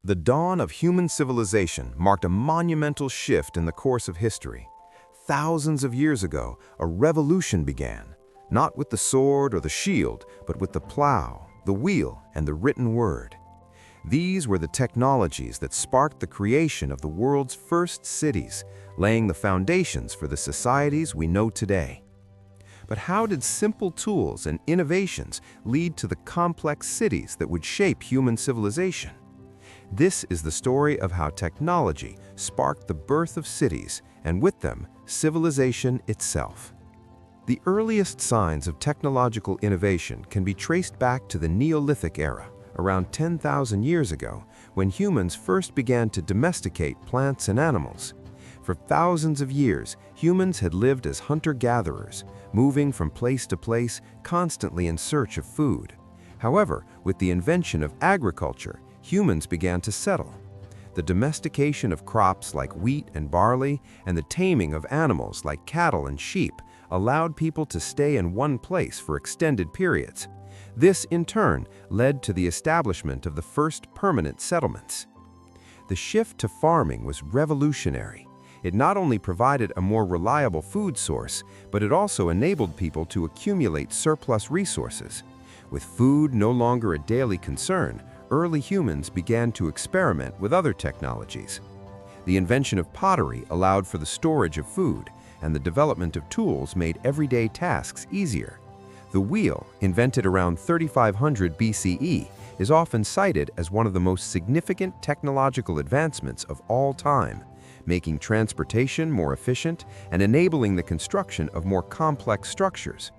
The dawn of human civilization marked a monumental shift in the course of history. Thousands of years ago, a revolution began, not with the sword or the shield, but with the plow, the wheel, and the written word. These were the technologies that sparked the creation of the world's first cities, laying the foundations for the societies we know today. But how did simple tools and innovations lead to the complex cities that would shape human civilization? This is the story of how technology sparked the birth of cities, and with them, civilization itself. The earliest signs of technological innovation can be traced back to the Neolithic era, around 10,000 years ago, when humans first began to domesticate plants and animals. For thousands of years, humans had lived as hunter-gatherers, moving from place to place, constantly in search of food. However, with the invention of agriculture, humans began to settle. The domestication of crops like wheat and barley and the taming of animals like cattle and sheep allowed people to stay in one place for extended periods. This, in turn, led to the establishment of the first permanent settlements. The shift to farming was revolutionary. It not only provided a more reliable food source, but it also enabled people to accumulate surplus resources. With food no longer a daily concern, early humans began to experiment with other technologies. The invention of pottery allowed for the storage of food, and the development of tools made everyday tasks easier. The wheel, invented around 3500 BCE, is often cited as one of the most significant technological advancements of all time, making transportation more efficient and enabling the construction of more complex structures.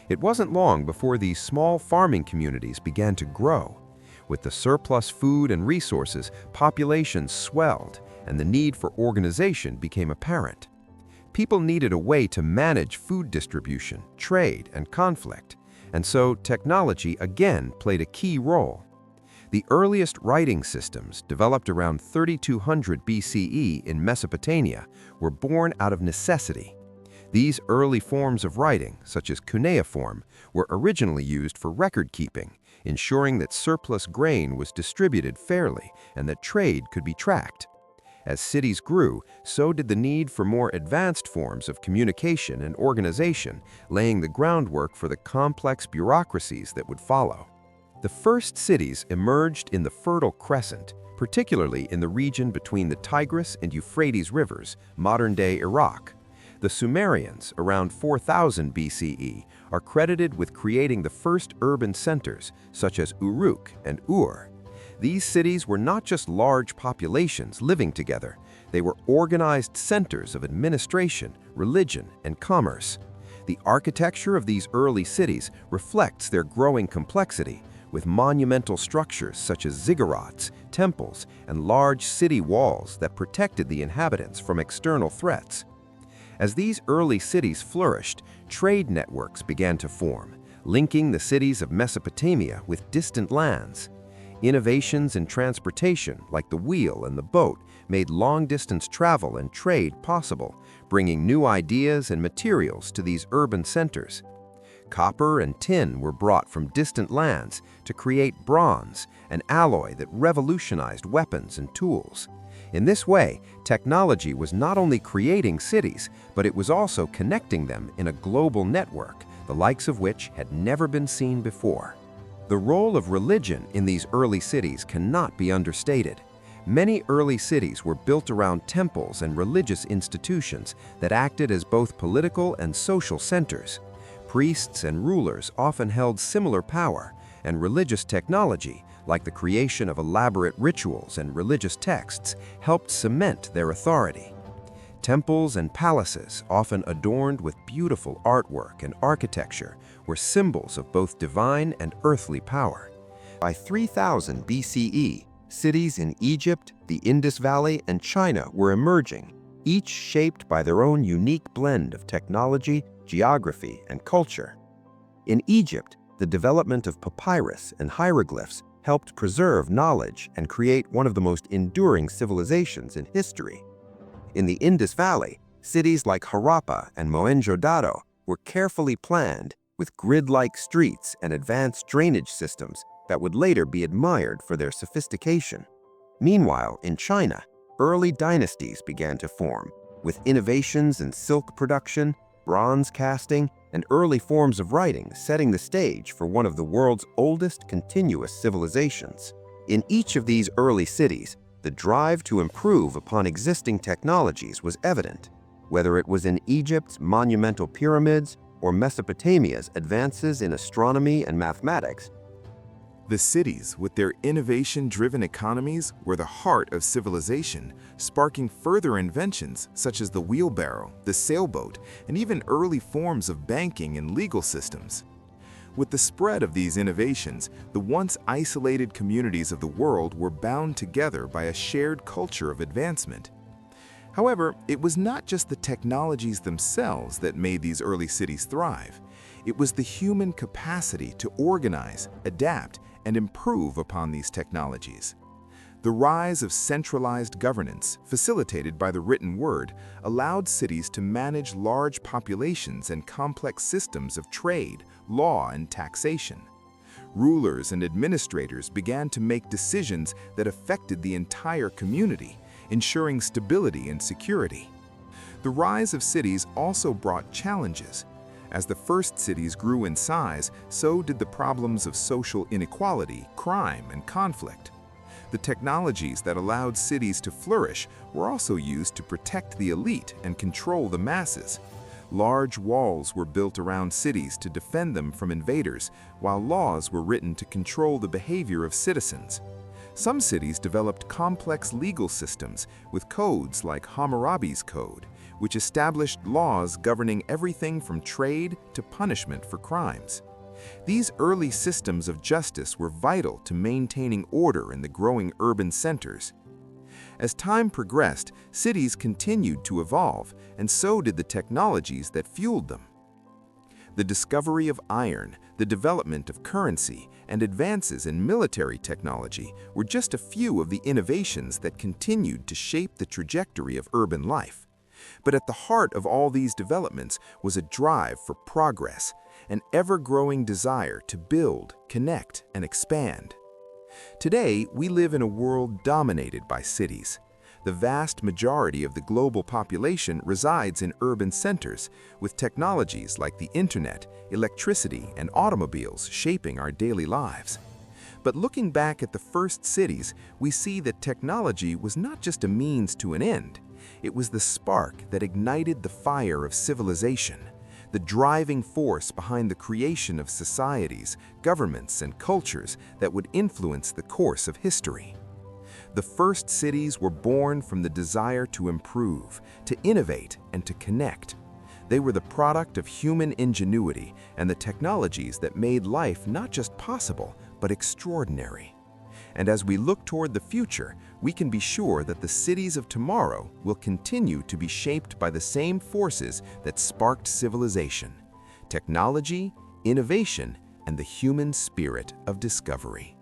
It wasn't long before these small farming communities began to grow. With the surplus food and resources, populations swelled, and the need for organization became apparent. People needed a way to manage food distribution, trade, and conflict, and so technology again played a key role. The earliest writing systems, developed around 3200 BCE in Mesopotamia, were born out of necessity. These early forms of writing, such as cuneiform, were originally used for record-keeping, ensuring that surplus grain was distributed fairly and that trade could be tracked. As cities grew, so did the need for more advanced forms of communication and organization, laying the groundwork for the complex bureaucracies that would follow. The first cities emerged in the Fertile Crescent, particularly in the region between the Tigris and Euphrates rivers, modern-day Iraq. The Sumerians, around 4000 BCE, are credited with creating the first urban centers, such as Uruk and Ur. These cities were not just large populations living together, they were organized centers of administration, religion, and commerce. The architecture of these early cities reflects their growing complexity, with monumental structures such as ziggurats, temples, and large city walls that protected the inhabitants from external threats. As these early cities flourished, trade networks began to form, linking the cities of Mesopotamia with distant lands. Innovations in transportation, like the wheel and the boat, made long-distance travel and trade possible, bringing new ideas and materials to these urban centers. Copper and tin were brought from distant lands to create bronze, an alloy that revolutionized weapons and tools. In this way, technology was not only creating cities, but it was also connecting them in a global network, the likes of which had never been seen before. The role of religion in these early cities cannot be understated. Many early cities were built around temples and religious institutions that acted as both political and social centers. Priests and rulers often held similar power, and religious technology, like the creation of elaborate rituals and religious texts, helped cement their authority. Temples and palaces, often adorned with beautiful artwork and architecture, were symbols of both divine and earthly power. By 3000 BCE, cities in Egypt, the Indus Valley, and China were emerging, each shaped by their own unique blend of technology, geography, and culture. In Egypt, the development of papyrus and hieroglyphs helped preserve knowledge and create one of the most enduring civilizations in history. In the Indus Valley, cities like Harappa and Mohenjo-daro were carefully planned, with grid-like streets and advanced drainage systems that would later be admired for their sophistication. Meanwhile, in China, early dynasties began to form, with innovations in silk production, bronze casting, and early forms of writing setting the stage for one of the world's oldest continuous civilizations. In each of these early cities, the drive to improve upon existing technologies was evident, whether it was in Egypt's monumental pyramids or Mesopotamia's advances in astronomy and mathematics. The cities, with their innovation-driven economies, were the heart of civilization, sparking further inventions such as the wheelbarrow, the sailboat, and even early forms of banking and legal systems. With the spread of these innovations, the once isolated communities of the world were bound together by a shared culture of advancement. However, it was not just the technologies themselves that made these early cities thrive. It was the human capacity to organize, adapt, and improve upon these technologies. The rise of centralized governance, facilitated by the written word, allowed cities to manage large populations and complex systems of trade, law, and taxation. Rulers and administrators began to make decisions that affected the entire community, ensuring stability and security. The rise of cities also brought challenges. As the first cities grew in size, so did the problems of social inequality, crime, and conflict. The technologies that allowed cities to flourish were also used to protect the elite and control the masses. Large walls were built around cities to defend them from invaders, while laws were written to control the behavior of citizens. Some cities developed complex legal systems with codes like Hammurabi's Code, which established laws governing everything from trade to punishment for crimes. These early systems of justice were vital to maintaining order in the growing urban centers. As time progressed, cities continued to evolve, and so did the technologies that fueled them. The discovery of iron, the development of currency, and advances in military technology were just a few of the innovations that continued to shape the trajectory of urban life. But at the heart of all these developments was a drive for progress, an ever-growing desire to build, connect, and expand. Today, we live in a world dominated by cities. The vast majority of the global population resides in urban centers, with technologies like the internet, electricity, and automobiles shaping our daily lives. But looking back at the first cities, we see that technology was not just a means to an end. It was the spark that ignited the fire of civilization, the driving force behind the creation of societies, governments, and cultures that would influence the course of history. The first cities were born from the desire to improve, to innovate, and to connect. They were the product of human ingenuity and the technologies that made life not just possible, but extraordinary. And as we look toward the future, we can be sure that the cities of tomorrow will continue to be shaped by the same forces that sparked civilization: technology, innovation, and the human spirit of discovery.